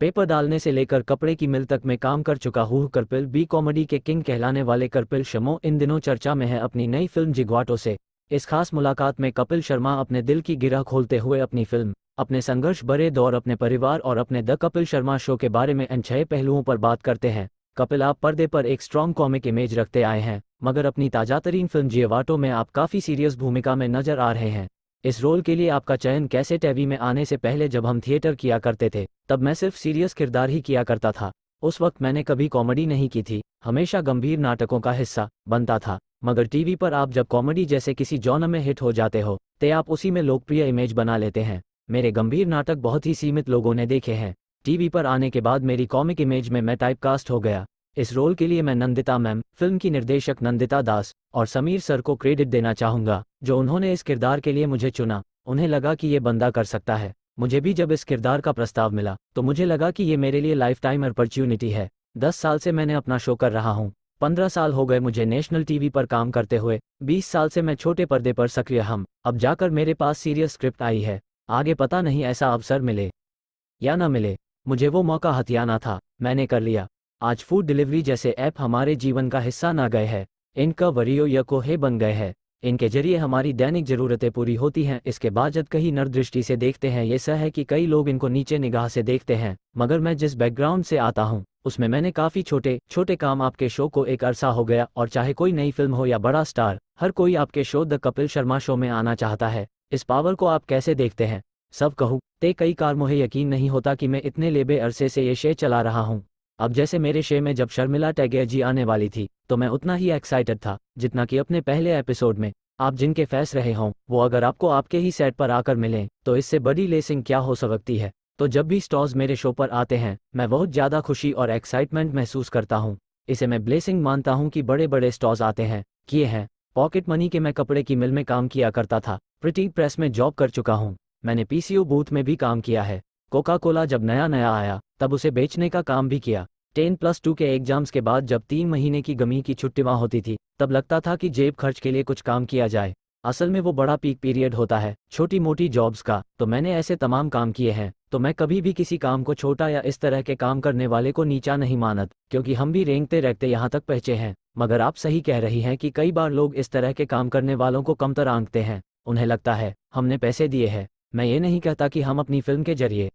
Paper डालने से लेकर कपड़े की मिल तक में काम कर चुका हूँ। कपिल बी कॉमेडी के किंग कहलाने वाले कपिल शर्मा इन दिनों चर्चा में है अपनी नई फिल्म जिगवाटो से। इस खास मुलाकात में कपिल शर्मा अपने दिल की गिरह खोलते हुए अपनी फिल्म, अपने संघर्ष भरे दौर, अपने परिवार और अपने द कपिल शर्मा शो के बारे में इन 6 पहलुओं पर बात करते हैं। कपिल, आप पर्दे पर एक स्ट्रॉन्ग कॉमिक इमेज रखते आए हैं, मगर अपनी ताजातरीन फिल्म जिगवाटो में आप काफ़ी सीरियस भूमिका में नजर आ रहे हैं। इस रोल के लिए आपका चयन कैसे? टीवी में आने से पहले जब हम थिएटर किया करते थे तब मैं सिर्फ सीरियस किरदार ही किया करता था। उस वक्त मैंने कभी कॉमेडी नहीं की थी, हमेशा गंभीर नाटकों का हिस्सा बनता था। मगर टीवी पर आप जब कॉमेडी जैसे किसी जॉनर में हिट हो जाते हो तो आप उसी में लोकप्रिय इमेज बना लेते हैं। मेरे गंभीर नाटक बहुत ही सीमित लोगों ने देखे हैं। टीवी पर आने के बाद मेरी कॉमिक इमेज में मैं टाइपकास्ट हो गया। इस रोल के लिए मैं नंदिता मैम, फिल्म की निर्देशक नंदिता दास और समीर सर को क्रेडिट देना चाहूँगा, जो उन्होंने इस किरदार के लिए मुझे चुना। उन्हें लगा कि ये बंदा कर सकता है। मुझे भी जब इस किरदार का प्रस्ताव मिला तो मुझे लगा कि ये मेरे लिए लाइफ टाइम अपॉर्चुनिटी है। 10 साल से मैंने अपना शो कर रहा हूँ। 15 साल हो गए मुझे नेशनल टीवी पर काम करते हुए। 20 साल से मैं छोटे पर्दे पर सक्रिय हम। अब जाकर मेरे पास सीरियस स्क्रिप्ट आई है। आगे पता नहीं ऐसा अवसर मिले या ना मिले। मुझे वो मौका हथियाना था, मैंने कर लिया। आज फूड डिलीवरी जैसे ऐप हमारे जीवन का हिस्सा ना गए हैं, इनका वरियो या कोहे बन गए हैं। इनके जरिए हमारी दैनिक ज़रूरतें पूरी होती हैं। इसके बावजूद कहीं नर दृष्टि से देखते हैं। ये सह है कि कई लोग इनको नीचे निगाह से देखते हैं, मगर मैं जिस बैकग्राउंड से आता हूँ उसमें मैंने काफ़ी छोटे छोटे काम। आपके शो को एक अरसा हो गया और चाहे कोई नई फिल्म हो या बड़ा स्टार, हर कोई आपके show the Kapil Sharma show में आना चाहता है। इस पावर को आप कैसे देखते हैं? सब कहूँ ते कई कार मुझे यकीन नहीं होता कि मैं इतने लेबे अरसे से ये शे चला रहा हूँ। अब जैसे मेरे शे में जब शर्मिला टैगोर जी आने वाली थी तो मैं उतना ही एक्साइटेड था जितना कि अपने पहले एपिसोड में। आप जिनके फैस रहे हों वो अगर आपको आपके ही सेट पर आकर मिलें तो इससे बड़ी लेसिंग क्या हो सकती है। तो जब भी स्टार्स मेरे शो पर आते हैं मैं बहुत ज़्यादा खुशी और एक्साइटमेंट महसूस करता हूँ। इसे मैं ब्लेसिंग मानता हूँ कि बड़े बड़े स्टार्स आते हैं। किए हैं पॉकेट मनी के। मैं कपड़े की मिल में काम किया करता था, प्रिटी प्रेस में जॉब कर चुका हूँ, मैंने पीसीओ बूथ में भी काम किया है। कोका कोला जब नया नया आया तब उसे बेचने का काम भी किया। 10+2 के एग्जाम्स के बाद जब 3 महीने की गमी की छुट्टियां होती थी तब लगता था कि जेब खर्च के लिए कुछ काम किया जाए। असल में वो बड़ा पीक पीरियड होता है छोटी मोटी जॉब्स का। तो मैंने ऐसे तमाम काम किए हैं। तो मैं कभी भी किसी काम को छोटा या इस तरह के काम करने वाले को नीचा नहीं मानत, क्योंकि हम भी रेंगते रेंगते यहाँ तक पहुँचे हैं। मगर आप सही कह रही हैं कि कई बार लोग इस तरह के काम करने वालों को कमतर आंकते हैं। उन्हें लगता है हमने पैसे दिए हैं। मैं ये नहीं कहता कि हम अपनी फिल्म के जरिए